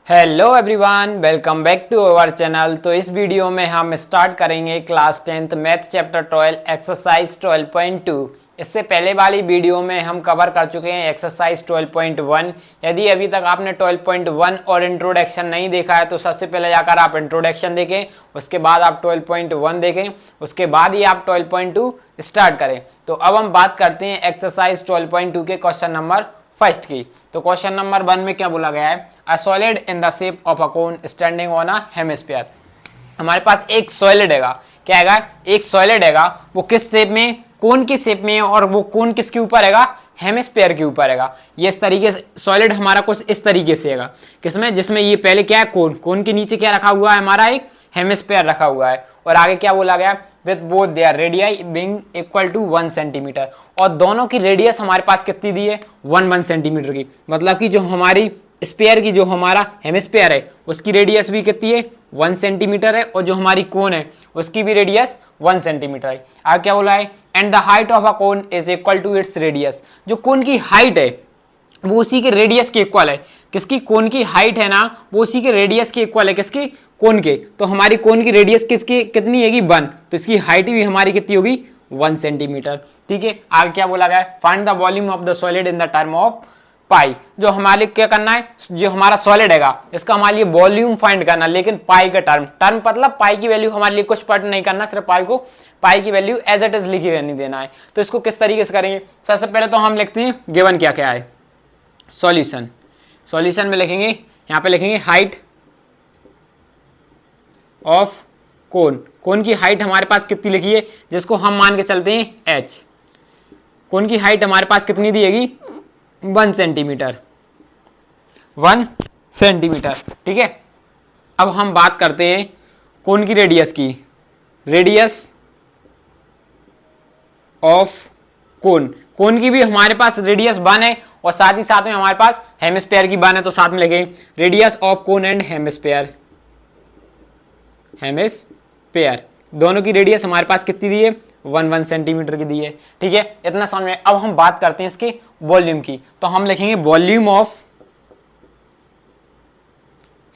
Hello everyone, welcome back to our channel. तो इस video में हम स्टार्ट करेंगे class 10th math chapter 12 exercise 12.2। इससे पहले वाली वीडियो में हम कवर कर चुके हैं एक्सरसाइज 12.1। यदि अभी तक आपने 12.1 और इंट्रोडक्शन नहीं देखा है तो सबसे पहले जाकर आप इंट्रोडक्शन देखें, उसके बाद आप 12.1 देखें, उसके बाद ही आप 12.2 स्टार्ट करें। तो अब हम बात करते हैं एक्सरसाइज 12.2 के क्वेश्चन नंबर फर्स्ट की। तो क्वेश्चन नंबर 1 में क्या बोला गया है, a solid in the shape of a cone standing on a hemisphere. हमारे पास एक सॉलिड हैगा, क्या हैगा, एक सॉलिड हैगा, वो किस शेप में, कोन की शेप में है, और वो कोन किसके ऊपर हैगा, हेमिस्फीयर के ऊपर हैगा। ये इस तरीके से सॉलिड हमारा कुछ इस तरीके से हैगा, किसमें, जिसमें ये पहले क्या है, कोन, कोन के नीचे क्या रखा हुआ है, हमारा एक हेमिस्फीयर रखा हुआ है, और आगे क्या बोला गया, with both their radii being equal to 1 centimetre, और दोनों की रेडियस हमारे पास कितनी दी है, 1 सेंटीमीटर की। मतलब कि जो हमारी स्पेयर की, जो हमारा हेमिस्फीयर है उसकी रेडियस भी कितनी है, 1 सेंटीमीटर है, और जो हमारी कोन है उसकी भी रेडियस 1 सेंटीमीटर है। आगे क्या बोला है, and the height of a cone is equal to its radius. जो कोन की हाइट है वो उसी के रेडियस के इक्वल है। किसकी, कोन की हाइट है ना, वो उसी के रेडियस के इक्वल है, किसकी, कोन के। तो हमारी कोन की रेडियस किसकी कितनी हैगी, 1, तो इसकी हाइट भी हमारी कितनी होगी, 1 सेंटीमीटर। ठीक है, आगे क्या बोला गया, find the volume of the solid in the term of pi. जो हमारे क्या करना है, जो हमारा सॉलिड हैगा इसका हमारे लिए वॉल्यूम फाइंड करना, लेकिन पाई का टर्म मतलब पाई की वैल्यू हमारे लिए कुछ पढ़ नहीं करना, सिर्फ पाई की वैल्यू एज इट इज लिखी रहने देना है। तो इसको किस तरीके से करेंगे, सबसे पहले तो हम लिखते हैं गिवन क्या क्या है, सॉल्यूशन। सॉल्यूशन में लिखेंगे, यहां पे लिखेंगे हाइट ऑफ कोन। कोन की हाइट हमारे पास कितनी लिखी है, जिसको हम मान के चलते हैं h। कोन की हाइट हमारे पास कितनी दी हैगी, 1 सेंटीमीटर, 1 सेंटीमीटर। ठीक है, अब हम बात करते हैं कोन की रेडियस की, रेडियस ऑफ कोन। कोन की भी हमारे पास रेडियस 1 है, और साथ ही साथ में हमारे पास हेमिस्फीयर की 1 है, तो साथ में लिखेंगे radius of cone and hemisphere. Hemisphere दोनों की रेडियस हमारे पास कितनी दी है, 1 सेंटीमीटर की दी है। ठीक है, इतना समझ में। अब हम बात करते हैं इसके वॉल्यूम की, तो हम लिखेंगे वॉल्यूम ऑफ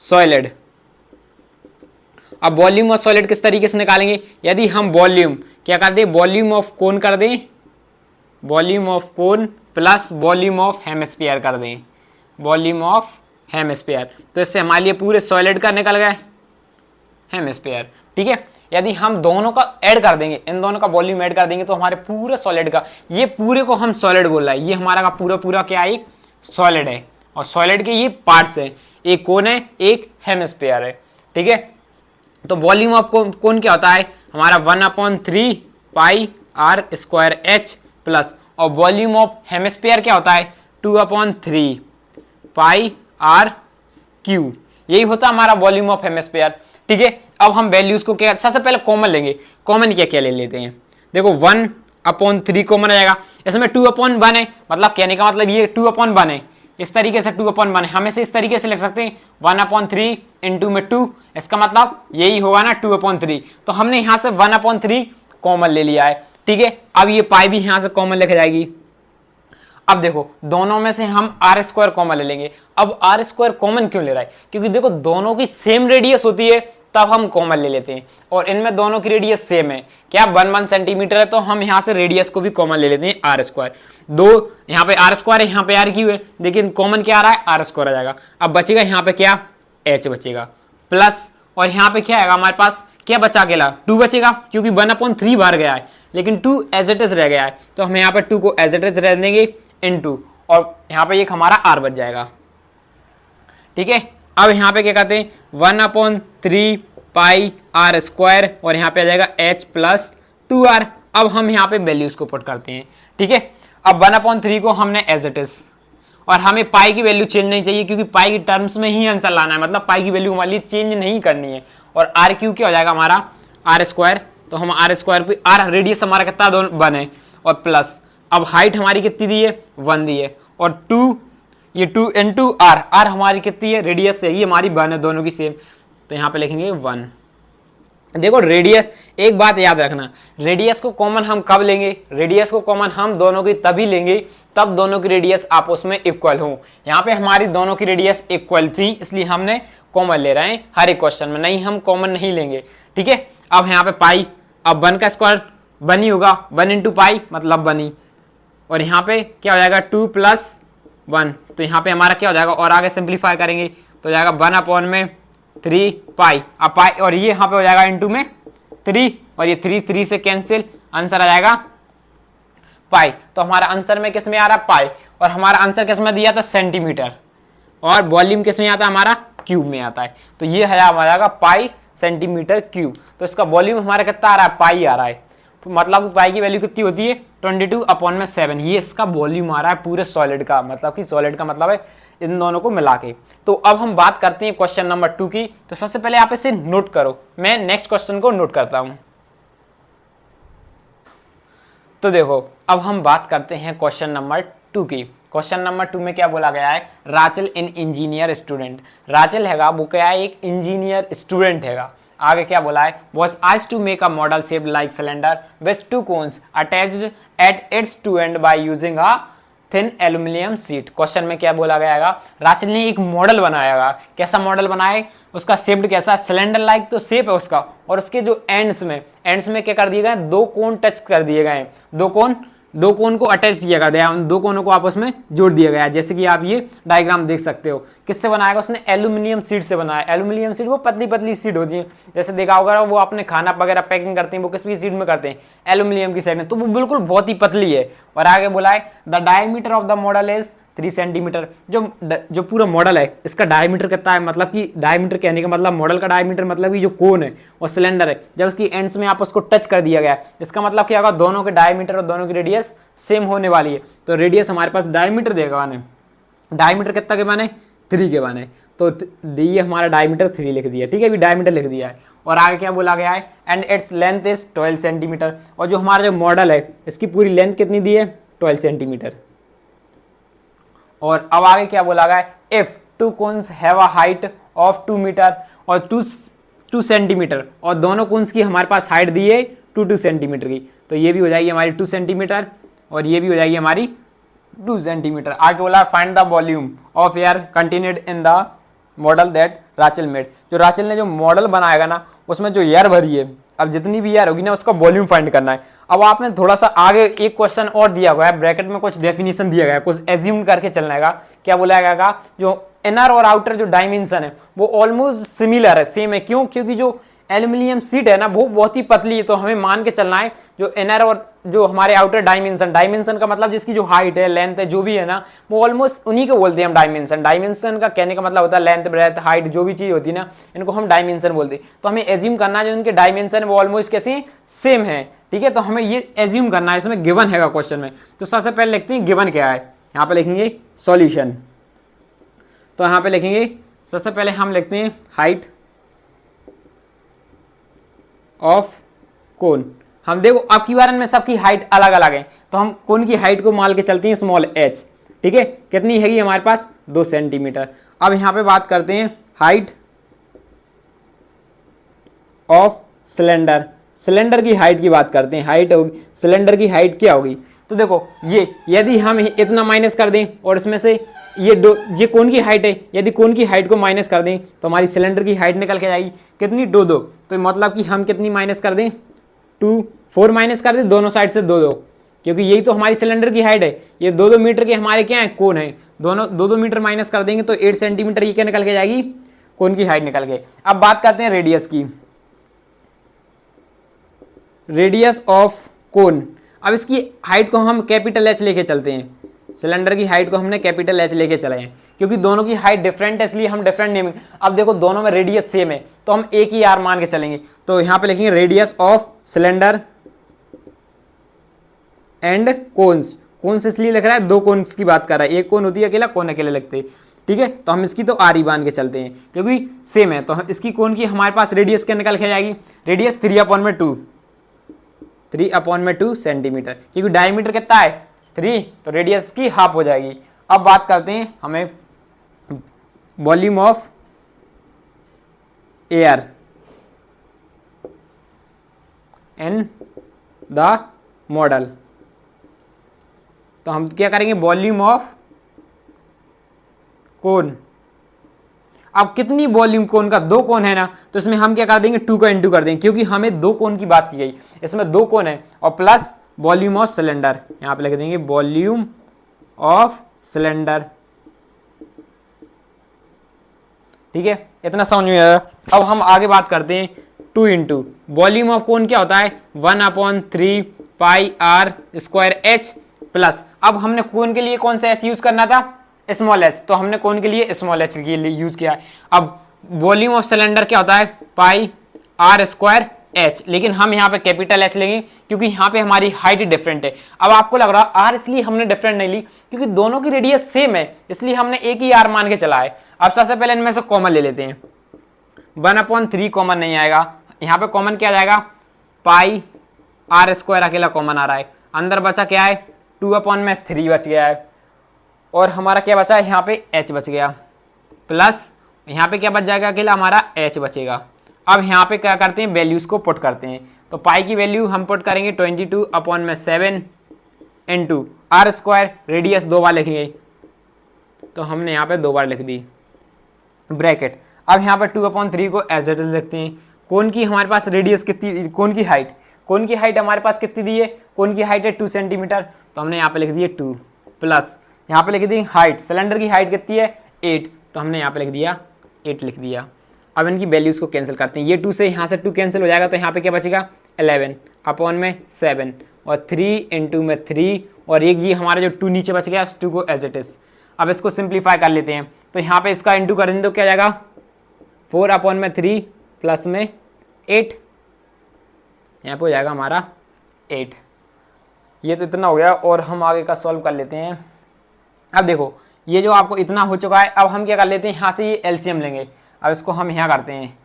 सॉलिड। अब वॉल्यूम ऑफ सॉलिड किस तरीके से निकालेंगे, यदि हम वॉल्यूम क्या कर दें, वॉल्यूम ऑफ कोन कर दें, volume of cone plus volume of hemisphere कर दें, वॉल्यूम ऑफ हेमिस्फीयर, तो इससे हमारे लिए पूरे सॉलिड का निकल गए हेमिस्फीयर। ठीक है, यदि हम दोनों का ऐड कर देंगे, इन दोनों का वॉल्यूम ऐड कर देंगे, तो हमारे पूरे सॉलिड का, ये पूरे को हम सॉलिड बोल रहा है, ये हमारा का पूरा पूरा क्या है, सॉलिड है, और सॉलिड के ये पार्ट्स हैं, एक कोन है, एक हेमिस्फीयर है। ठीक है, तो वॉल्यूम ऑफ कोन क्या होता है हमारा, 1/3 पाई आर स्क्वायर एच प्लस, और वॉल्यूम ऑफ हेमिस्फीयर क्या होता है, 2/3 पाई आर क्यू। यही होता है हमारा वॉल्यूम ऑफ हेमिस्फीयर। ठीक है, अब हम वैल्यूज को क्या, सबसे पहले कॉमन लेंगे। कॉमन क्या क्या ले लेते हैं, देखो 1/3 कॉमन आ जाएगा, इसमें 2/1 है, मतलब कहने का मतलब ये 2/1 है, इस तरीके से 2/1 है, हम इसे इस तरीके से लिख सकते हैं 1/3 इंटू में 2, इसका मतलब यही होगा ना 2/3। तो हमने यहां से 1/3 कॉमन ले लिया है। ठीक है, अब ये पाई भी यहां से कॉमन लिख जाएगी। अब देखो दोनों में से हम आर स्क्वायर कॉमन ले लेंगे। अब आर स्क्वायर कॉमन क्यों ले रहा है, क्योंकि देखो दोनों की सेम रेडियस होती है, तब हम कॉमन ले लेते हैं, और इनमें दोनों की रेडियस सेम है, क्या 1 सेंटीमीटर है, तो हम यहां से रेडियस को भी कॉमन ले लेते हैं आर स्क्वायर। दो यहाँ पे आर स्क्वायर है, यहाँ पे आर क्यू है, लेकिन कॉमन क्या आ रहा है, आर स्क्वायर आ जाएगा। अब बचेगा यहाँ पे क्या, एच बचेगा प्लस, और यहाँ पे क्या आएगा हमारे पास, क्या बचा, अकेला 2 बचेगा, क्योंकि 1/3 बाहर गया है, लेकिन 2 एज इट इज रह गया है, तो हम यहाँ पे 2 को एज इट इज रह देंगे इनटू, और यहाँ पे एक हमारा आर बच जाएगा। ठीक है, अब यहाँ पे क्या कहते हैं 1/3 पाई आर स्क्वायर, और यहाँ पे आ जाएगा h प्लस 2r। अब हम यहाँ पे वैल्यूज को पुट करते हैं। ठीक है, अब 1/3 को हमने एज इट इज, और हमें पाई की वैल्यू चेंज नहीं चाहिए, क्योंकि पाई की टर्म्स में ही आंसर लाना है, मतलब पाई की वैल्यू हमारे लिए चेंज नहीं करनी है। और आर क्यू क्या हो जाएगा हमारा, आर स्क्वायर, तो हम आर स्क्वायर पे, आर रेडियस हमारा कितना 1 है, और प्लस, अब हाइट हमारी कितनी दी है, 1 दी है, और 2, ये 2 इंटू आर, आर हमारी कितनी है, रेडियस है, ये हमारी 1 है, दोनों की सेम, तो यहाँ पे लिखेंगे 1। देखो रेडियस, एक बात याद रखना, रेडियस को कॉमन हम कब लेंगे, रेडियस को कॉमन हम दोनों की तभी लेंगे तब दोनों की रेडियस आपस में इक्वल हो। यहाँ पे हमारी दोनों की रेडियस इक्वल थी, इसलिए हमने कॉमन ले रहे हैं हर एक क्वेश्चन में, नहीं हम कॉमन नहीं लेंगे। ठीक है, अब यहाँ पे पाई, अब 1 का स्क्वायर 1 ही होगा, 1 इंटू पाई मतलब 1 ही, और यहाँ पे क्या हो जाएगा 2 प्लस 1, तो यहाँ पे हमारा क्या हो जाएगा, और आगे सिंप्लीफाई करेंगे तो हो जाएगा 1 अपॉन में 3 पाई, अब पाई और ये यहाँ पे हो जाएगा इंटू में 3, और ये 3 से कैंसिल, आंसर आ जाएगा पाई। तो हमारा आंसर में किस में आ रहा है, पाई, और हमारा आंसर किस में दिया था, सेंटीमीटर, और वॉल्यूम किस में आता है, हमारा क्यूब में आता है। तो ये है आ जाएगा पाई सेंटीमीटर क्यूब। तो इसका वॉल्यूम हमारा कितना आ रहा है, पाई आ रहा है, तो मतलब पाई की वैल्यू कितनी होती है 22 अपॉन में 7, ये इसका वॉल्यूम आ रहा है पूरे सॉलिड का, मतलब कि सॉलिड का मतलब है इन दोनों को मिला के। तो अब हम बात करते हैं क्वेश्चन नंबर 2 की। तो सबसे पहले आप इसे नोट करो, मैं नेक्स्ट क्वेश्चन को नोट करता हूं। तो देखो अब हम बात करते हैं क्वेश्चन नंबर 2 की। क्वेश्चन नंबर 2 में क्या बोला गया है, Rachel in engineer student, Rachel हैगा वो क्या है, एक इंजीनियर स्टूडेंट हैगा। आगे क्या बोला है, was asked to make a model shaped like cylinder with 2 cones attached at its two end by using a thin aluminum sheet। Question में क्या बोला गया है, राचेल ने एक मॉडल बनाया, कैसा मॉडल बनाया, उसका शेप्ड कैसा, सिलेंडर लाइक तो शेप है उसका, और उसके जो एंड्स में क्या कर दिए गए, 2 कोन टच कर दिए गए, 2 कोन को अटैच किया गया, उन 2 कोनों को आपस में जोड़ दिया गया, जैसे कि आप ये डायग्राम देख सकते हो। किससे बनाएगा, उसने एल्यूमिनियम शीट से बनाया। एल्यूमिनियम शीट वो पतली पतली शीट होती है, जैसे देखा होगा वो अपने खाना वगैरह पैकिंग करते हैं वो किस भी शीट में करते हैं, एल्यूमिनियम की शीट में, तो वो बिल्कुल बहुत ही पतली है। और आगे बोला है the diameter of the model is 3 centimetre, जो पूरा मॉडल है इसका डायमीटर कितना है, मतलब कि डायमीटर कहने का मतलब मॉडल का डायमीटर मतलब कि जो कोन है और सिलेंडर है जब उसकी एंड्स में आपस को टच कर दिया गया, इसका मतलब क्या होगा, दोनों के डायमीटर और दोनों की रेडियस सेम होने वाली है। तो रेडियस हमारे पास डायमीटर देगा, डायमीटर कितना के बने, 3 के बने, तो ये हमारा डायमीटर 3 लिख दिया। ठीक है, अभी डायमीटर लिख दिया है। और आगे क्या बोला गया है, and its length is 12 centimetre, और जो हमारा जो मॉडल है इसकी पूरी लेंथ कितनी दी है, 12 सेंटीमीटर। और अब आगे क्या बोला गया है, if 2 cones have a height of 2 metre और 2 सेंटीमीटर, और दोनों कोन्स की हमारे पास हाइट दी है 2 सेंटीमीटर की, तो ये भी हो जाएगी हमारी 2 सेंटीमीटर और ये भी हो जाएगी हमारी 2 सेंटीमीटर। आगे बोला find the volume of air contained in the model that Rachel made, जो राचेल ने जो मॉडल बनाएगा ना उसमें जो एयर भरी है, अब जितनी भी एयर होगी ना उसका वॉल्यूम फाइंड करना है। अब आपने थोड़ा सा आगे एक क्वेश्चन और दिया हुआ है, ब्रैकेट में कुछ डेफिनेशन दिया गया है, कुछ एज्यूम करके चलना है। क्या बोला गया, जो इनर और आउटर जो डायमेंशन है वो ऑलमोस्ट सिमिलर है, सेम है। क्यों, क्योंकि जो एल्यूमिनियम शीट है ना वो बहुत ही पतली है, तो हमें मान के चलना है जो इनर और जो हमारे आउटर डायमेंशन का मतलब जिसकी जो हाइट है लेंथ है जो भी है ना वो ऑलमोस्ट उन्हीं को बोलते हैं हम डायमेंशन का कहने का मतलब होता है लेंथ ब्रेथ हाइट जो भी चीज होती है ना इनको हम डायमेंशन बोलते हैं। तो हमें एज्यूम करना है जो उनके डायमेंशन वो ऑलमोस्ट कैसे सेम है। ठीक है, तो हमें ये एज्यूम करना है, इसमें गिवन हैगा क्वेश्चन में। तो सबसे पहले लिखते हैं गिवन क्या है, यहाँ पे लिखेंगे सॉल्यूशन। तो यहाँ पे लिखेंगे सबसे पहले हम लिखते हैं हाइट ऑफ कोन। हम देखो आपकी बार में सबकी हाइट अलग अलग है, तो हम कोन की हाइट को मान के चलते हैं स्मॉल h। ठीक है, कितनी हैगी हमारे पास 2 सेंटीमीटर। अब यहाँ पे बात करते हैं हाइट ऑफ सिलेंडर, सिलेंडर की हाइट की बात करते हैं। हाइट होगी सिलेंडर की हाइट क्या होगी, तो देखो ये यदि हम इतना माइनस कर दें और इसमें से ये कोन की हाइट है, यदि कोन की हाइट को माइनस कर दें तो हमारी सिलेंडर की हाइट निकल के जाएगी कितनी 2 2। तो मतलब कि हम कितनी माइनस कर दें 2 4 माइनस कर दें दोनों साइड से 2 2, क्योंकि यही तो हमारी सिलेंडर की हाइट है। ये 2 2 मीटर के हमारे क्या है कोन है, दोनों 2 2 मीटर माइनस कर देंगे तो 8 सेंटीमीटर ये क्या निकल के जाएगी कोन की हाइट निकल के। अब बात करते हैं रेडियस की, रेडियस ऑफ कोन। अब इसकी हाइट को हम कैपिटल एच लेके चलते हैं, सिलेंडर की हाइट को हमने कैपिटल एच लेके चले हैं क्योंकि दोनों की हाइट डिफरेंट है इसलिए हम डिफरेंट नेमिंग। अब देखो दोनों में रेडियस सेम है तो हम एक ही आर मान के चलेंगे। तो यहां पे लिखेंगे radius of cylinder and cones. Cones इसलिए लिख रहा है 2 कोन्स की बात कर रहा है, एक कोन होती है अकेला, कोन अकेले लगते हैं। ठीक है, तो हम इसकी तो आर ही मान के चलते हैं क्योंकि सेम है। तो इसकी कोन की हमारे पास रेडियस क्या निकल के जाएगी, रेडियस 3/2 सेंटीमीटर, क्योंकि डायमीटर कितना है 3, तो रेडियस की हाफ हो जाएगी। अब बात करते हैं हमें volume of air, in the model. तो हम क्या करेंगे, वॉल्यूम ऑफ कोन। अब कितनी वॉल्यूम कोन का, 2 कोन है ना, तो इसमें हम क्या कर देंगे, 2 का इंटू कर देंगे, क्योंकि हमें 2 कोन की बात की गई, इसमें 2 कोन है, और प्लस वॉल्यूम ऑफ सिलेंडर, यहां पे लिख देंगे वॉल्यूम ऑफ सिलेंडर। ठीक है, इतना समझ में आया। अब हम आगे बात करते हैं 2 इंटू वॉल्यूम ऑफ कोन क्या होता है, 1/3 पाई आर स्क्वायर एच प्लस, अब हमने कोन के लिए कौन सा एच यूज करना था, स्मॉल एच, तो हमने कौन के लिए स्मॉल एच के लिए यूज किया है। अब वॉल्यूम ऑफ सिलेंडर क्या होता है, पाई आर स्क्वायर एच, लेकिन हम यहाँ पे कैपिटल एच लेंगे क्योंकि यहाँ पे हमारी हाइट डिफरेंट है। अब आपको लग रहा है आर इसलिए हमने डिफरेंट नहीं ली क्योंकि दोनों की रेडियस सेम है, इसलिए हमने एक ही आर मान के चला है। अब सबसे पहले इनमें से कॉमन ले लेते हैं, 1/3 कॉमन नहीं आएगा, यहाँ पे कॉमन क्या जाएगा, पाई आर स्क्वायर अकेला कॉमन आ रहा है, अंदर बचा क्या है, 2/3 बच गया है, और हमारा क्या बचा है, यहाँ पे h बच गया, प्लस यहाँ पे क्या बच जाएगा, अकेला हमारा h बचेगा। अब यहाँ पे क्या करते हैं, वैल्यूज को पुट करते हैं, तो पाई की वैल्यू हम पुट करेंगे 22/7 इंटू आर स्क्वायर, रेडियस 2 बार लिखेंगे, तो हमने यहाँ पे 2 बार लिख दी ब्रैकेट। अब यहाँ पे 2/3 को एज इट इज लिखते हैं। कोन की हमारे पास रेडियस कितनी, कोन की हाइट हमारे पास कितनी दी है, कोन की हाइट है 2 सेंटीमीटर, तो हमने यहाँ पे लिख दिए 2, प्लस यहाँ पे लिख दी हाइट, सिलेंडर की हाइट कितनी है 8, तो हमने यहाँ पे लिख दिया 8 लिख दिया। अब इनकी वैल्यूज को कैंसिल करते हैं, ये 2 से यहाँ से 2 कैंसिल हो जाएगा, तो यहाँ पे क्या बचेगा 11/7 और 3 इंटू में 3, और एक ये हमारा जो 2 नीचे बच गया, उस 2 को एज इट इज। अब इसको सिंप्लीफाई कर लेते हैं, तो यहाँ पे इसका इंटू कर देंगे तो क्या जाएगा 4/3 प्लस में 8, यहाँ पे हो जाएगा हमारा 8। ये तो इतना हो गया, और हम आगे का सॉल्व कर लेते हैं। अब देखो ये जो आपको इतना हो चुका है, अब हम क्या कर लेते हैं, यहाँ से ये एलसीएम लेंगे। अब इसको हम यहाँ करते हैं,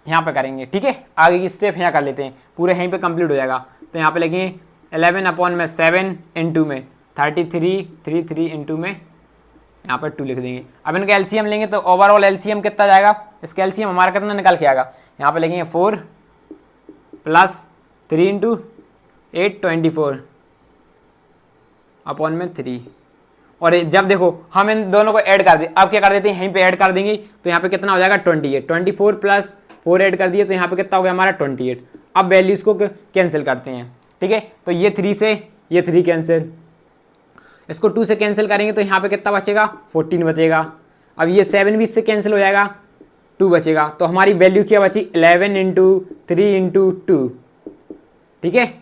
यहाँ पे करेंगे, ठीक है, आगे की स्टेप यहाँ कर लेते हैं, पूरे यहीं पे कंप्लीट हो जाएगा। तो यहाँ पे लिखेंगे 11/7 इंटू में 33 इंटू में यहाँ पर 2 लिख देंगे। अब इनका एलसीएम लेंगे तो ओवरऑल एलसीएम कितना जाएगा, इसका एलसीएम हमारा कितना निकल के आएगा, यहाँ पे लिखेंगे 4 प्लस 3 इंटू 8 24/3। और जब देखो हम इन दोनों को ऐड कर दें, अब क्या कर देते हैं, यहीं पे ऐड कर देंगे, तो यहाँ पे कितना हो जाएगा 28, 24 प्लस 4 ऐड कर दिए, तो यहाँ पे कितना हो गया हमारा 28। अब वैल्यूज को कैंसिल करते हैं, ठीक है, तो ये 3 से ये 3 कैंसिल, इसको 2 से कैंसिल करेंगे तो यहाँ पे कितना बचेगा 14 बचेगा। अब ये 7 भी इससे कैंसिल हो जाएगा, 2 बचेगा, तो हमारी वैल्यू क्या बची 11 इंटू 3 इंटू 2, ठीक है।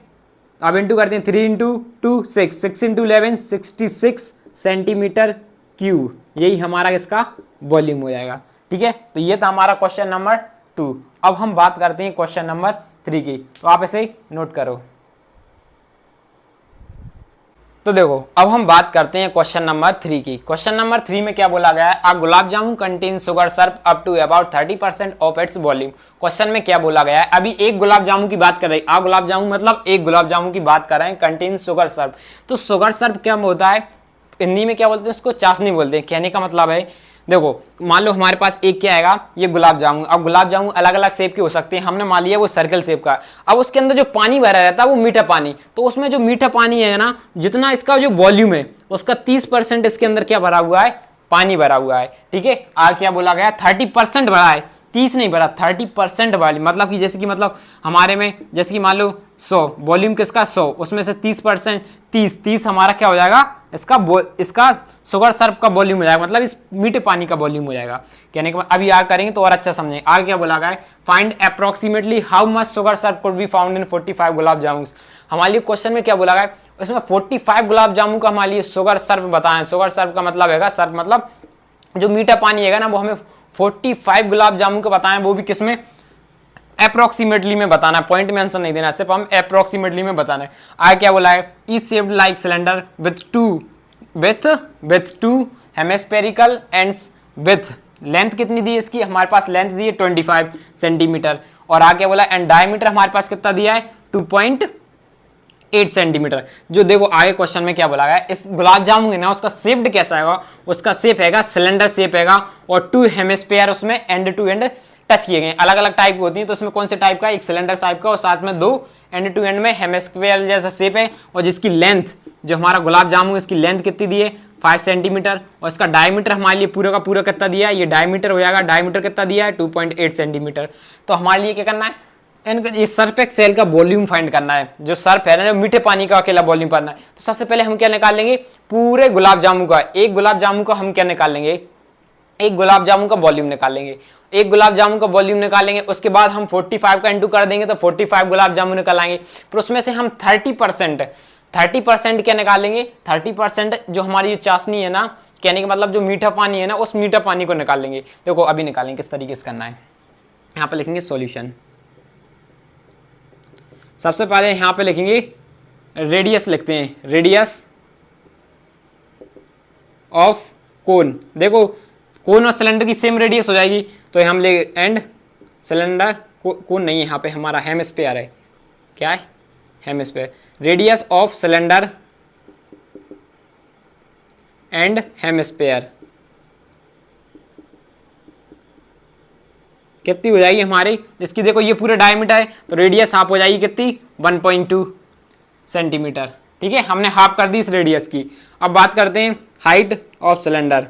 अब इंटू करते हैं 3 इंटू 2 6 इंटू 11 66 सेंटीमीटर क्यूब, यही हमारा इसका वॉल्यूम हो जाएगा, ठीक है। तो ये था हमारा क्वेश्चन नंबर 2। अब हम बात करते हैं क्वेश्चन नंबर 3 की, तो आप इसे नोट करो। तो देखो अब हम बात करते हैं क्वेश्चन नंबर 3 की। क्वेश्चन नंबर 3 में क्या बोला गया है, a gulab jamun contain sugar syrup up to about 30% of its volume. Question में क्या बोला गया है, अभी एक गुलाब जामुन की बात कर रहे हैं, आ गुलाब जामुन मतलब एक गुलाब जामुन की बात कर रहे हैं, कंटेन शुगर सिरप। तो शुगर सिरप क्या होता है, हिंदी में क्या बोलते हैं, उसको चाशनी बोलते हैं। कहने का मतलब है, देखो मान लो हमारे पास एक क्या आएगा, ये गुलाब जामुन। अब गुलाब जामुन अलग अलग शेप के हो सकते हैं, हमने मान लिया वो सर्कल शेप का। अब उसके अंदर जो पानी भरा रहता है वो मीठा पानी, तो उसमें जो मीठा पानी है ना, जितना इसका जो वॉल्यूम है उसका 30% इसके अंदर क्या भरा हुआ है, पानी भरा हुआ है, ठीक है। आगे क्या बोला गया, 30% भरा है, 30 नहीं भरा, 30% वाली, मतलब कि जैसे कि मतलब हमारे में जैसे कि मान लो 100 वॉल्यूम किसका 100, उसमें से 30% 30 हमारा क्या हो जाएगा, इसका शुगर सिरप का वॉल्यूम हो जाएगा, मतलब इस मीठे पानी का वॉल्यूम हो जाएगा। कहने के बाद अभी आगे करेंगे तो और अच्छा समझेंगे। आगे क्या बोला गया है, find approximately how much sugar syrup could be found in 45 gulab जामुन। हमारे लिए क्वेश्चन में क्या बोला गया है, उसमें 45 गुलाब जामुन का हमारे लिए शुगर सिरप बताएं। शुगर सिरप का मतलब है, सिरप मतलब जो मीठा पानी है ना, वो हमें 45 गुलाब जामुन का बताएं, वो भी किसमें, अप्रोक्सीमेटली में बताना है, पॉइंट में आंसर नहीं देना, सिर्फ हम अप्रोक्सीमेटली में बताना है। आगे क्या बोला है, is shaped like cylinder with to hemispherical ends with length कितनी दी है इसकी, हमारे पास लेंथ दी है 25 सेंटीमीटर। और आगे बोला एंड डायमीटर हमारे पास कितना दिया है, 2.8 सेंटीमीटर। जो देखो आगे क्वेश्चन में क्या बोला गया, इस गुलाब जामुन है ना उसका शेप्ड कैसा है, उसका शेप हैगा सिलेंडर शेप हैगा और 2 हेमिस्फीयर उसमें एंड टू एंड टच किए गए। अलग अलग टाइप की होती है, तो उसमें कौन से टाइप का, एक सिलेंडर टाइप का और साथ में 2 एंड टू एंड में हेमिस्फीयर जैसा शेप है। और जिसकी लेंथ, जो हमारा गुलाब जामुन इसकी लेंथ कितनी दी है 5 सेंटीमीटर और इसका डायमीटर हमारे लिए पूरा का पूरा कितना दिया है, ये डायमीटर हो जाएगा, डायमीटर कितना दिया है 2.8 सेंटीमीटर। तो हमारे लिए क्या करना है, ये सर्फ एक्सेल का वॉल्यूम फाइंड करना है। जो सर्फ है ना, जो मीठे पानी का अकेला वॉल्यूम करना है। तो सबसे पहले हम क्या निकाल लेंगे, पूरे गुलाब जामुन का, एक गुलाब जामुन का हम क्या निकाल लेंगे, एक गुलाब जामुन का वॉल्यूम निकाल लेंगे। एक गुलाब जामुन का वॉल्यूम निकालेंगे, उसके बाद हम 45 का इंटू कर देंगे तो 45 गुलाब जामुन निकल आएंगे। फिर उसमें से हम 30% क्या निकालेंगे, 30% जो हमारी चाशनी है ना, कहने का मतलब जो मीठा पानी है ना, उस मीठा पानी को निकाल लेंगे। देखो अभी निकालेंगे किस तरीके से करना है। यहाँ पे लिखेंगे सॉल्यूशन। सबसे पहले यहाँ पे लिखेंगे रेडियस, लिखते हैं रेडियस ऑफ कोन। देखो कोन और सिलेंडर की सेम रेडियस हो जाएगी, तो हम ले एंड सिलेंडर कोन नहीं है, यहाँ पे हमारा हेमिस्फीयर है, क्या है hemisphere. Radius of cylinder and hemisphere कितनी हो जाएगी हमारी, इसकी देखो ये पूरा डायमीटर है तो रेडियस हाफ हो जाएगी कितनी 1.2 सेंटीमीटर। ठीक है, हमने हाफ कर दी इस रेडियस की। अब बात करते हैं height of cylinder.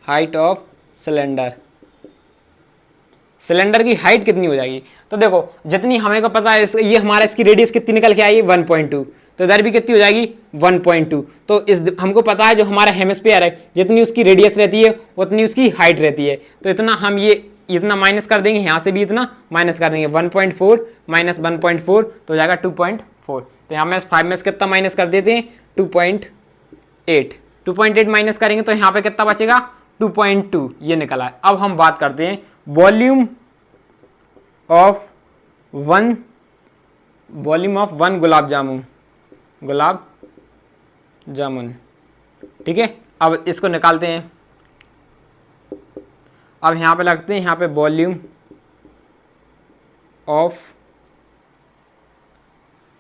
Height of cylinder, cylinder की हाइट कितनी हो जाएगी, तो देखो जितनी हमें को पता है ये हमारा इसकी रेडियस कितनी निकल के आई 1.2, तो इधर भी कितनी हो जाएगी 1.2। तो इस हमको पता है जो हमारा हेमिस्फीयर है जितनी उसकी रेडियस रहती है उतनी उसकी हाइट रहती है। तो इतना हम ये इतना माइनस कर देंगे, यहाँ से भी इतना माइनस कर देंगे, 1.4 माइनस 1.4 तो हो जाएगा 2.4। तो यहाँ में 5 में से कितना माइनस कर देते हैं 2.8 माइनस करेंगे तो यहाँ पे कितना बचेगा 2.2, ये निकला है। अब हम बात करते हैं volume of one gulab jamun. ठीक है, अब इसको निकालते हैं। अब यहाँ पे लगते हैं, यहाँ पे वॉल्यूम ऑफ,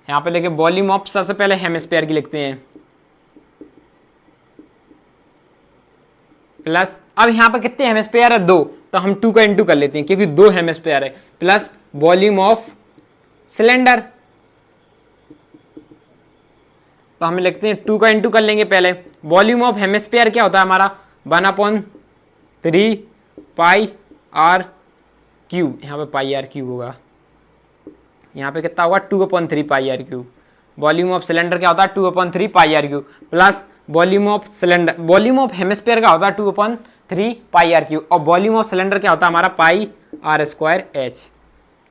यहाँ पे लेके वॉल्यूम ऑफ सबसे पहले हेमिस्फीयर की लिखते हैं प्लस, अब यहाँ पे कितने हेमिस्फीयर है 2, तो हम 2 का इंटू कर लेते हैं क्योंकि 2 हेमिस्फीयर है, प्लस वॉल्यूम ऑफ सिलेंडर, तो हम लिखते हैं 2 का इंटू कर लेंगे पहले। वॉल्यूम ऑफ हेमिस्फीयर क्या होता है हमारा 1/3 पाई आर क्यूब, यहाँ पे पाई आर क्यूब होगा, यहाँ पे कितना होगा 2/3 pi r cube. Volume of cylinder क्या होता है 2/3 pi r cube, plus volume of cylinder, volume of hemisphere का होता है 2/3 पाई आर क्यूब और वॉल्यूम ऑफ सिलेंडर क्या होता है हमारा पाई आर स्क्वायर एच।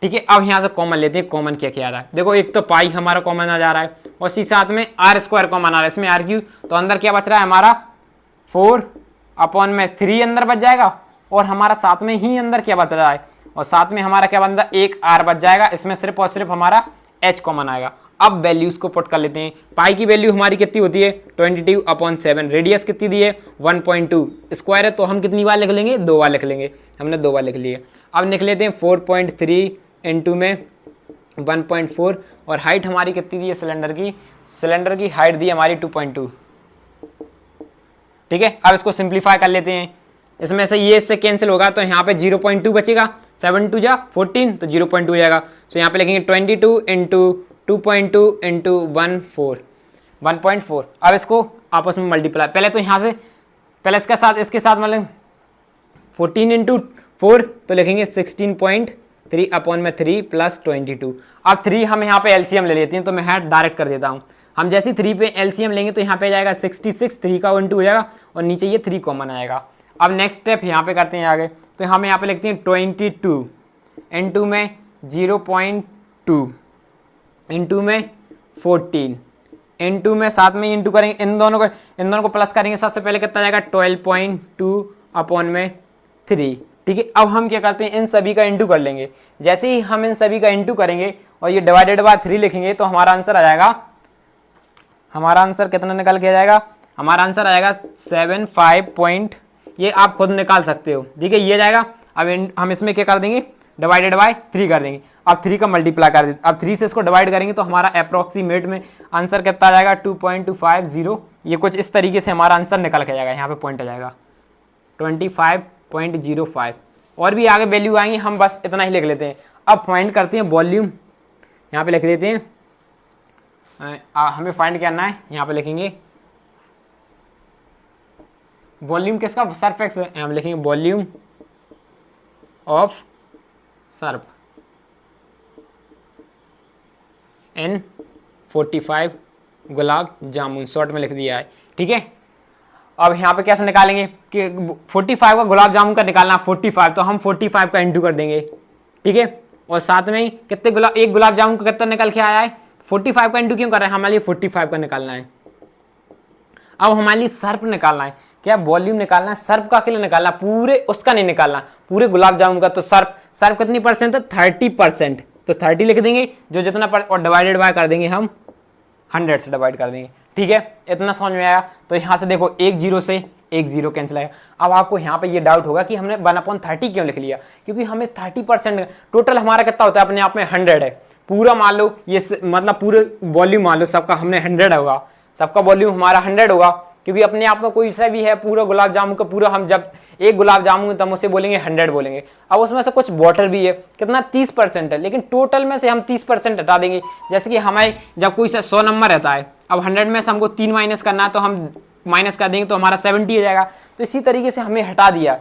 ठीक है, अब यहाँ से कॉमन लेते हैं, कॉमन क्या क्या आ रहा है, देखो एक तो पाई हमारा कॉमन आ जा रहा है और इसी साथ में आर स्क्वायर कॉमन आ रहा है, इसमें आर क्यूब, तो अंदर क्या बच रहा है हमारा 4/3 अंदर बच जाएगा और हमारा साथ में ही अंदर क्या बच रहा है, और साथ में हमारा क्या बन रहा है एक आर बच जाएगा, इसमें सिर्फ और सिर्फ हमारा एच कॉमन आएगा। अब वैल्यूज को पुट कर लेते हैं। पाई की वैल्यू हमारी कितनी होती है 22/7, रेडियस कितनी दी है 1.2, स्क्वायर है तो हम कितनी बार लिख लेंगे 2 बार लिख लेंगे, हमने 2 बार लिख लिए। अब निकल लेते हैं 4.3 इंटू में 1.4 और हाइट हमारी कितनी दी है सिलेंडर की हाइट दी हमारी 2.2। ठीक है, अब इसको सिंप्लीफाई कर लेते हैं, इसमें से ये इससे कैंसिल होगा तो यहाँ पे 0.2 बचेगा, 7 2 जा 14 तो 0.2 हो जाएगा। तो यहाँ पे लिखेंगे 22 इंटू 2.2 इंटू 1.4। अब इसको आपस में मल्टीप्लाई, पहले तो यहाँ से पहले इसके साथ मतलब 14 इंटू 4 तो लिखेंगे 16.3/3 प्लस 22। अब 3 हम यहाँ पे एलसीएम ले लेते हैं, तो मैं यहाँ डायरेक्ट कर देता हूँ। हम जैसे 3 पे एलसीएम लेंगे तो यहाँ पे जाएगा 66, 3 का इंटू हो जाएगा और नीचे ये 3 कॉमन आएगा। अब नेक्स्ट स्टेप यहाँ पे करते हैं आगे, तो हम यहाँ पे लिखते हैं 22 इंटू में 0.2 इंटू में 14 इंटू में साथ में इंटू करेंगे, इन दोनों को प्लस करेंगे, सबसे पहले कितना जाएगा 12.2/3। ठीक है, अब हम क्या करते हैं इन सभी का इंटू कर लेंगे। जैसे ही हम इन सभी का इंटू करेंगे और ये डिवाइडेड बाय 3 लिखेंगे तो हमारा आंसर आ जाएगा, हमारा आंसर कितना निकल के जाएगा, हमारा आंसर आएगा 75 ये आप खुद निकाल सकते हो। ठीक है, ये जाएगा। अब हम इसमें क्या कर देंगे डिवाइडेड बाय 3 कर देंगे। अब 3 का मल्टीप्लाई कर देते, अब 3 से इसको डिवाइड करेंगे तो हमारा अप्रोक्सीमेट में आंसर कितना आ जाएगा 2.250। ये कुछ इस तरीके से हमारा आंसर निकल के जाएगा, यहाँ पे पॉइंट आ जाएगा 25.05। और भी आगे वैल्यू आएंगी, हम बस इतना ही लिख लेते हैं। अब फाइंड करते हैं वॉल्यूम, यहाँ पे लिख देते हैं, हमें फाइंड करना है, यहाँ पे लिखेंगे वॉल्यूम किसका, सर्फ एक्स, यहाँ पे लिखेंगे volume of syrup in 45 gulab jamun, short में लिख दिया है, ठीक है। अब यहाँ पे कैसे निकालेंगे कि 45 का गुलाब जामुन का निकालना 45, तो हम 45 का इंटू कर देंगे, ठीक है। और साथ में ही कितने एक गुलाब जामुन का कितना निकल के आया है, 45 का इंटू क्यों कर रहे हैं, हमारे लिए 45 का निकालना है। अब हमारे लिए सर्फ निकालना है, क्या वॉल्यूम निकालना है, सर्फ का के लिए निकालना, पूरे उसका नहीं निकालना, पूरे गुलाब जामुन का। तो सर्फ कितनी परसेंट है, 30%, तो 30 लिख देंगे जो जितना और डिवाइडेड बाय कर देंगे हम 100 से डिवाइड कर देंगे, ठीक है। इतना समझ में आया। तो यहाँ से देखो एक जीरो से एक जीरो कैंसिल आएगा। अब आपको यहाँ पे ये डाउट होगा कि हमने 1/30 क्यों लिख लिया, क्योंकि हमें 30% टोटल हमारा कितना होता है अपने आप में 100 है। पूरा मान लो ये मतलब पूरे वॉल्यूम मान लो सबका हमने 100 होगा, सबका वॉल्यूम हमारा 100 होगा, क्योंकि अपने आप में कोई सा भी है पूरा गुलाब जामुन का पूरा, हम जब एक गुलाब जामुन तब उसे बोलेंगे 100 बोलेंगे। अब उसमें से कुछ वाटर भी है, कितना 30% है, लेकिन टोटल में से हम 30% हटा देंगे। जैसे कि हमारे जब कोई 100 नंबर रहता है, अब 100 में से हमको 3 माइनस करना है, तो हम माइनस कर देंगे तो हमारा 70 हो जाएगा। तो इसी तरीके से हमें हटा दिया,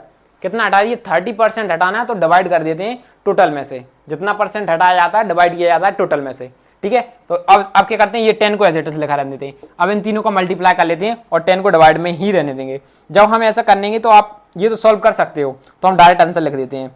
कितना हटा दिया, 30% हटाना है तो डिवाइड कर देते हैं टोटल में से, जितना परसेंट हटाया जाता है डिवाइड किया जाता है टोटल में से, ठीक है। तो अब क्या करते हैं, ये 10 को एज इट इज लिखा रहने देते हैं। अब इन तीनों को मल्टीप्लाई कर लेते हैं और 10 को डिवाइड में ही रहने देंगे। जब हम ऐसा करेंगे तो आप ये तो सॉल्व कर सकते हो, तो हम डायरेक्ट आंसर लिख देते हैं।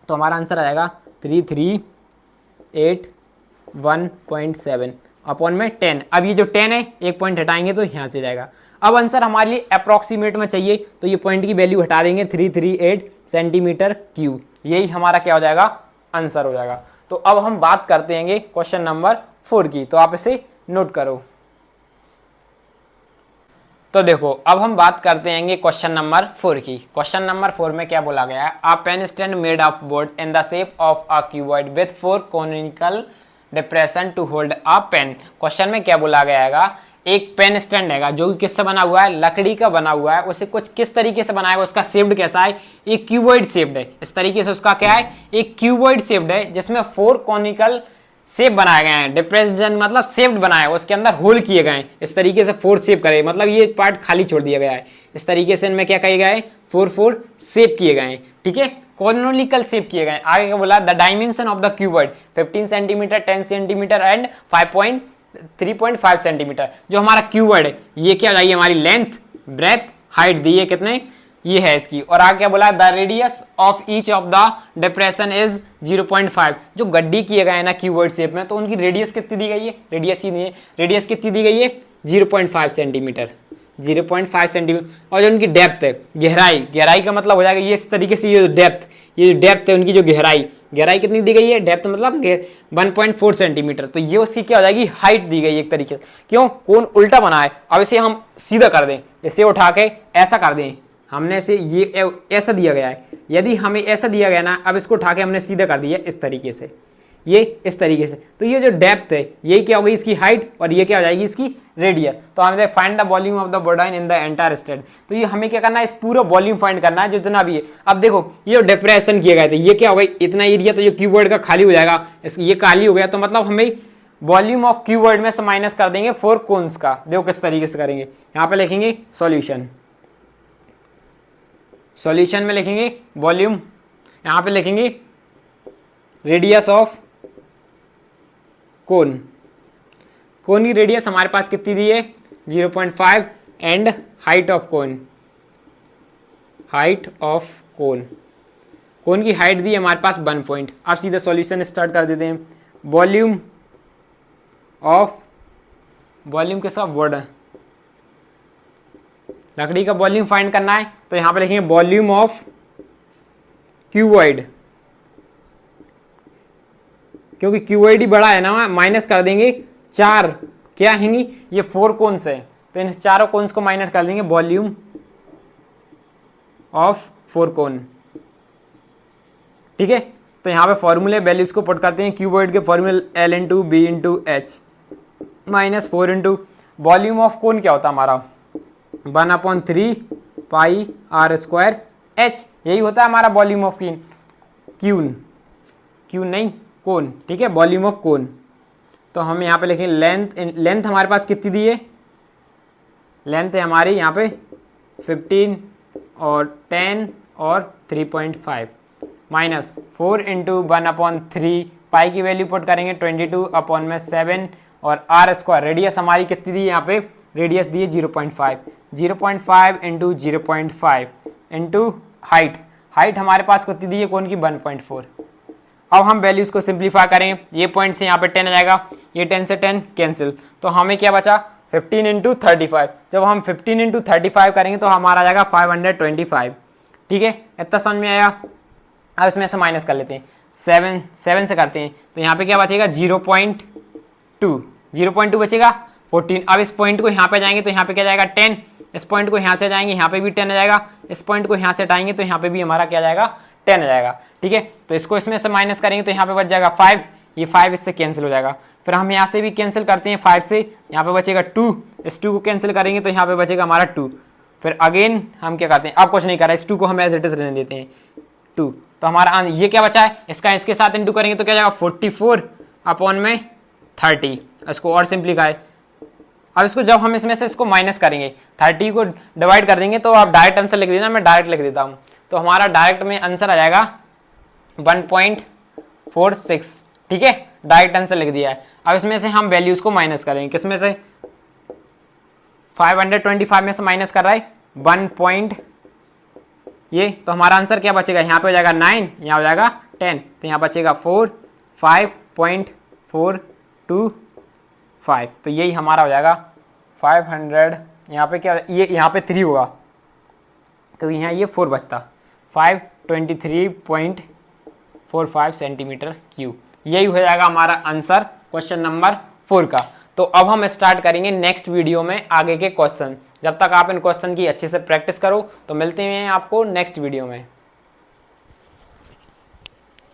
तो हमारा आंसर आएगा 3381.7 अपॉन में 10। अब ये जो 10 है एक पॉइंट हटाएंगे तो यहाँ से जाएगा। अब आंसर हमारे लिए अप्रॉक्सीमेट में चाहिए, तो ये पॉइंट की वैल्यू हटा देंगे 338 सेंटीमीटर क्यूब, यही हमारा क्या हो जाएगा, आंसर हो जाएगा। तो अब हम बात करते हैं क्वेश्चन नंबर 4 की, तो आप इसे नोट करो। तो देखो अब हम बात करते हैं क्वेश्चन नंबर 4 की। क्वेश्चन नंबर 4 में क्या बोला गया है, a pen stand made of board in the shape of a cuboid with 4 conical depression to hold a pen. Question में क्या बोला गया है, एक पेन स्टैंड है जो कि किससे बना हुआ है, लकड़ी का बना हुआ है, उसे कुछ किस तरीके से बनाएगा, उसका शेप्ड कैसा है, एक क्यूबॉइड शेप्ड है। इस तरीके से उसका क्या है, एक क्यूबॉइड शेप्ड है जिसमें 4 कॉनिकल शेप बनाए गए हैं। डिप्रेशन मतलब शेप्ड बनाया है, उसके अंदर होल किए गए हैं, इस तरीके से 4 शेप करे, मतलब ये पार्ट खाली छोड़ दिया गया है। इस तरीके से इनमें क्या किया गया है, 4 शेप किए गए हैं, ठीक है, कॉनिकल शेप किए गए हैं। आगे क्या बोला, the dimension of the cuboid 15 centimetre, 10 centimetre and 3.5 centimetre. जो हमारा क्यूबॉइड है ये क्या चाहिए, हमारी लेंथ, ब्रेथ, हाइट दी है कितने, ये है इसकी। और आगे क्या बोला, the radius of each of the depression is 0.5। जो गड्डी किए गए हैं ना क्यूबॉइड शेप में, तो उनकी रेडियस कितनी दी गई है, रेडियस ही नहीं है, रेडियस कितनी दी गई है 0.5 सेंटीमीटर, 0.5 सेंटीमीटर। और जो उनकी डेप्थ है, गहराई, गहराई का मतलब हो जाएगा ये इस तरीके से, ये जो डेप्थ है उनकी, जो गहराई कितनी दी गई है, डेप्थ मतलब 1.4 सेंटीमीटर। तो ये उसकी क्या हो जाएगी, हाइट दी गई एक तरीके से। क्यों, कौन उल्टा बना है। अब इसे हम सीधा कर दें, इसे उठा के ऐसा कर दें, हमने से ये ऐसा दिया गया है, यदि हमें ऐसा दिया गया ना, अब इसको उठा के हमने सीधा कर दिया इस तरीके से, ये इस तरीके से। तो ये जो डेप्थ है यही क्या होगी, इसकी हाइट, और ये क्या हो जाएगी, इसकी रेडियस। तो हमें find the volume of the board in in the entire state. तो ये हमें क्या करना है, इस पूरा वॉल्यूम फाइंड करना है जितना भी है। अब देखो ये जो डिप्रेशन किए गए थे, ये क्या हो गई, इतना एरिया तो जो कीबोर्ड का खाली हो जाएगा, ये खाली हो गया, तो मतलब हमें वॉल्यूम ऑफ कीबोर्ड में से माइनस कर देंगे 4 कोन्स का। देखो किस तरीके से करेंगे, यहाँ पे लिखेंगे सॉल्यूशन, सॉल्यूशन में लिखेंगे वॉल्यूम, यहाँ पे लिखेंगे रेडियस ऑफ कोन, कोन की रेडियस हमारे पास कितनी दी है 0.5 and height of cone, height of cone, cone की हाइट दी है हमारे पास 1 पॉइंट। अब सीधा सॉल्यूशन स्टार्ट कर देते हैं। वॉल्यूम ऑफ, वॉल्यूम किसका, बोर्ड, लकड़ी का वॉल्यूम फाइंड करना है, तो यहां पे लिखेंगे वॉल्यूम ऑफ क्यूबॉइड, क्योंकि क्यूबॉइड ही बड़ा है ना, माइनस कर देंगे 4 क्या हैंगी, ये 4 कोन्स है, तो इन चारों कोन्स को माइनस कर देंगे, वॉल्यूम ऑफ 4 कोन, ठीक है। तो यहाँ पे फॉर्मूले वैल्यूज को पुट करते हैं, क्यूबॉइड के फॉर्मूले L into B into H minus 4 into volume of cone क्या होता है हमारा 1/3 पाई आर स्क्वायर एच, यही होता है हमारा वॉल्यूम ऑफ क्यून नहीं कोन, ठीक है, वॉल्यूम ऑफ कोन। तो हम यहाँ पे लिखें लेंथ हमारे पास कितनी दी है, लेंथ है हमारी यहाँ पे 15 और 10 और 3.5 माइनस 4 इंटू 1/3 पाई की वैल्यू पुट करेंगे 22/7 और आर स्क्वायर रेडियस हमारी कितनी दी है यहाँ पे, रेडियस दी है 0.5 इंटू 0.5 इंटू हाइट हमारे पास कितनी दी है कोन की 1.4। अब हम वैल्यूज को सिंप्लीफाई करेंगे, ये पॉइंट से यहाँ पे 10 आ जाएगा, ये 10 से 10 कैंसिल, तो हमें क्या बचा 15 इंटू 35। जब हम 15 इंटू 35 करेंगे तो हमारा आ जाएगा 525, ठीक है, इतना समझ में आया। अब इसमें से माइनस कर लेते हैं, 7 से करते हैं, तो यहाँ पे क्या बचेगा 0.2 बचेगा 14। अब इस पॉइंट को यहाँ पे जाएंगे तो यहाँ पे क्या जाएगा 10, इस पॉइंट को यहाँ से जाएंगे यहाँ पे भी 10 आ जाएगा, इस पॉइंट को यहाँ से हटाएंगे तो यहाँ पे भी हमारा क्या जाएगा 10 आ जाएगा, ठीक है। तो इसको इसमें से माइनस करेंगे तो यहाँ पे बच जाएगा 5, ये 5 इससे कैंसिल हो जाएगा। फिर हम यहाँ से भी कैंसिल करते हैं 5 से, यहाँ पे बचेगा 2, इस 2 को कैंसिल करेंगे तो यहाँ पे बचेगा हमारा 2। फिर अगेन हम क्या करते हैं, अब कुछ नहीं कर रहा है, इस 2 को हम एज इट इज रहने देते हैं 2। तो हमारा ये क्या बचा है, इसका इसके साथ इंटू करेंगे तो क्या जाएगा 44/30, इसको और सिंप्लीफाई। अब इसको जब हम इसमें से इसको माइनस करेंगे 30 को डिवाइड कर देंगे तो आप डायरेक्ट आंसर लिख देना, मैं डायरेक्ट लिख देता हूँ, तो हमारा डायरेक्ट में आंसर आ जाएगा 1.46, ठीक है, डायरेक्ट आंसर लिख दिया है। अब इसमें से हम वैल्यूज को माइनस करेंगे, किसमें से 525 में से माइनस कर रहा है 1 ये, तो हमारा आंसर क्या बचेगा, यहाँ पे हो जाएगा 9, यहाँ हो जाएगा 10, तो यहाँ बचेगा 5.425, तो यही हमारा हो जाएगा 500। यहाँ पे क्या, ये यहाँ पे 3 होगा तो यहाँ ये 4 बचता, 523.45 सेंटीमीटर क्यूब, यही हो जाएगा हमारा आंसर क्वेश्चन नंबर 4 का। तो अब हम स्टार्ट करेंगे नेक्स्ट वीडियो में आगे के क्वेश्चन। जब तक आप इन क्वेश्चन की अच्छे से प्रैक्टिस करो, तो मिलते हैं आपको नेक्स्ट वीडियो में।